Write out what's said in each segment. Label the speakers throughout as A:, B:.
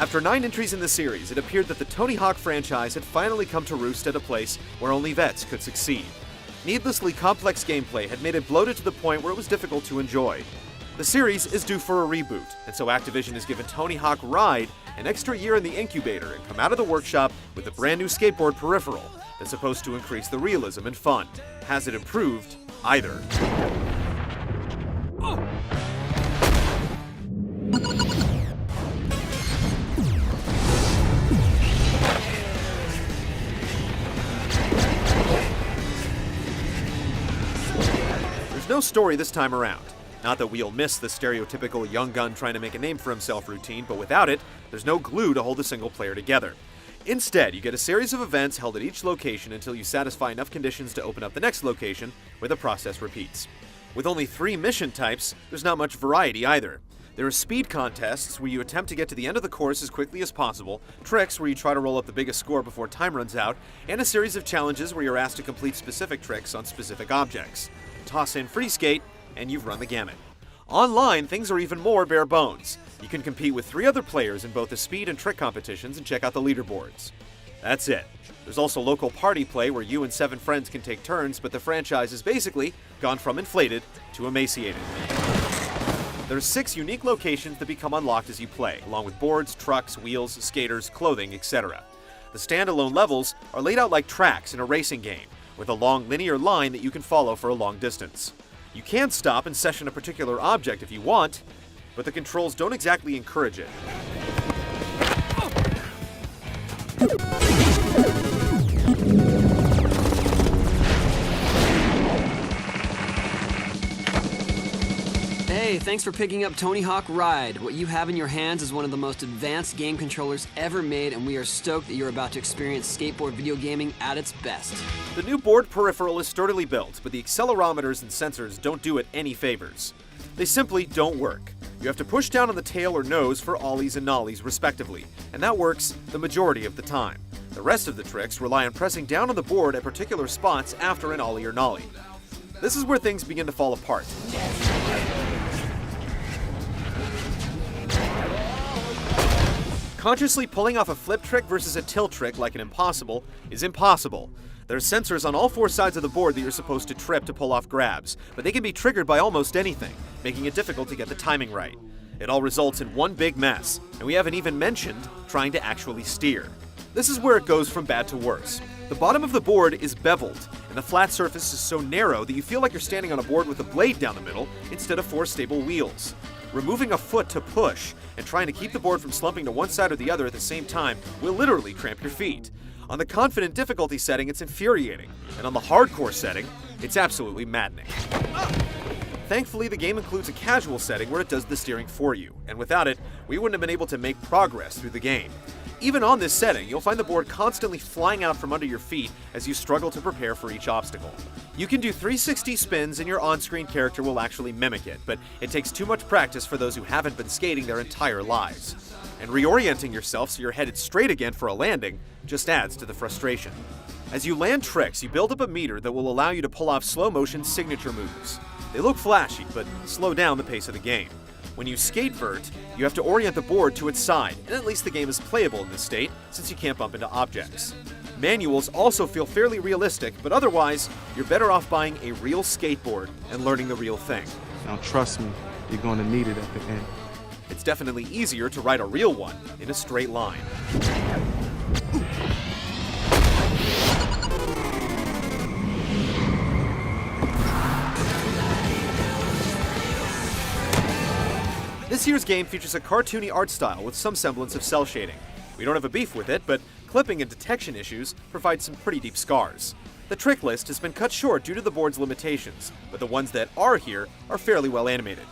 A: After 9 entries in the series, it appeared that the Tony Hawk franchise had finally come to roost at a place where only vets could succeed. Needlessly complex gameplay had made it bloated to the point where it was difficult to enjoy. The series is due for a reboot, and so Activision has given Tony Hawk Ride an extra year in the incubator and come out of the workshop with a brand new skateboard peripheral that's supposed to increase the realism and fun. Has it improved? Either. There's no story this time around. Not that we'll miss the stereotypical young gun trying to make a name for himself routine, but without it, there's no glue to hold the single player together. Instead, you get a series of events held at each location until you satisfy enough conditions to open up the next location, where the process repeats. With only 3 mission types, there's not much variety either. There are speed contests where you attempt to get to the end of the course as quickly as possible, tricks where you try to roll up the biggest score before time runs out, and a series of challenges where you're asked to complete specific tricks on specific objects. Toss in free skate, and you've run the gamut. Online, things are even more bare bones. You can compete with 3 other players in both the speed and trick competitions and check out the leaderboards. That's it. There's also local party play where you and 7 friends can take turns, but the franchise has basically gone from inflated to emaciated. There's 6 unique locations that become unlocked as you play, along with boards, trucks, wheels, skaters, clothing, etc. The standalone levels are laid out like tracks in a racing game, with a long linear line that you can follow for a long distance. You can stop and session a particular object if you want, but the controls don't exactly encourage it.
B: Hey, thanks for picking up Tony Hawk Ride. What you have in your hands is one of the most advanced game controllers ever made, and we are stoked that you're about to experience skateboard video gaming at its best.
A: The new board peripheral is sturdily built, but the accelerometers and sensors don't do it any favors. They simply don't work. You have to push down on the tail or nose for ollies and nollies respectively, and that works the majority of the time. The rest of the tricks rely on pressing down on the board at particular spots after an ollie or nollie. This is where things begin to fall apart. Consciously pulling off a flip trick versus a tilt trick like an impossible is impossible. There are sensors on all 4 sides of the board that you're supposed to trip to pull off grabs, but they can be triggered by almost anything, making it difficult to get the timing right. It all results in one big mess, and we haven't even mentioned trying to actually steer. This is where it goes from bad to worse. The bottom of the board is beveled, and the flat surface is so narrow that you feel like you're standing on a board with a blade down the middle instead of 4 stable wheels. Removing a foot to push and trying to keep the board from slumping to one side or the other at the same time will literally cramp your feet. On the confident difficulty setting, it's infuriating, and on the hardcore setting, it's absolutely maddening. Thankfully, the game includes a casual setting where it does the steering for you, and without it, we wouldn't have been able to make progress through the game. Even on this setting, you'll find the board constantly flying out from under your feet as you struggle to prepare for each obstacle. You can do 360 spins and your on-screen character will actually mimic it, but it takes too much practice for those who haven't been skating their entire lives. And reorienting yourself so you're headed straight again for a landing just adds to the frustration. As you land tricks, you build up a meter that will allow you to pull off slow-motion signature moves. They look flashy, but slow down the pace of the game. When you skatevert, you have to orient the board to its side, and at least the game is playable in this state, since you can't bump into objects. Manuals also feel fairly realistic, but otherwise, you're better off buying a real skateboard and learning the real thing.
C: Now trust me, you're going to need it at the end.
A: It's definitely easier to ride a real one in a straight line. This year's game features a cartoony art style with some semblance of cel shading. We don't have a beef with it, but clipping and detection issues provide some pretty deep scars. The trick list has been cut short due to the board's limitations, but the ones that are here are fairly well animated.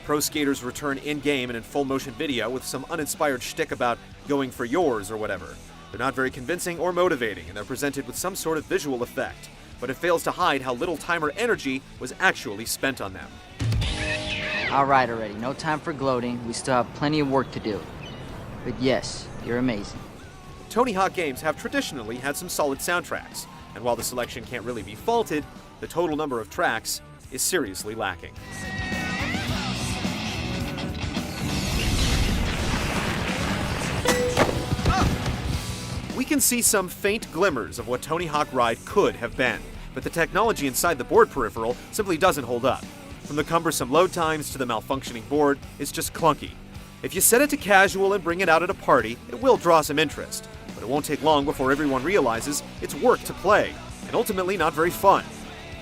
A: Pro skaters return in-game and in full motion video with some uninspired shtick about going for yours or whatever. They're not very convincing or motivating, and they're presented with some sort of visual effect, but it fails to hide how little time or energy was actually spent on them.
D: Alright already, no time for gloating, we still have plenty of work to do. But yes, you're amazing.
A: Tony Hawk games have traditionally had some solid soundtracks, and while the selection can't really be faulted, the total number of tracks is seriously lacking. We can see some faint glimmers of what Tony Hawk Ride could have been, but the technology inside the board peripheral simply doesn't hold up. From the cumbersome load times to the malfunctioning board, it's just clunky. If you set it to casual and bring it out at a party, it will draw some interest, but it won't take long before everyone realizes it's work to play, and ultimately not very fun.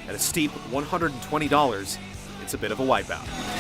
A: At a steep $120, it's a bit of a wipeout.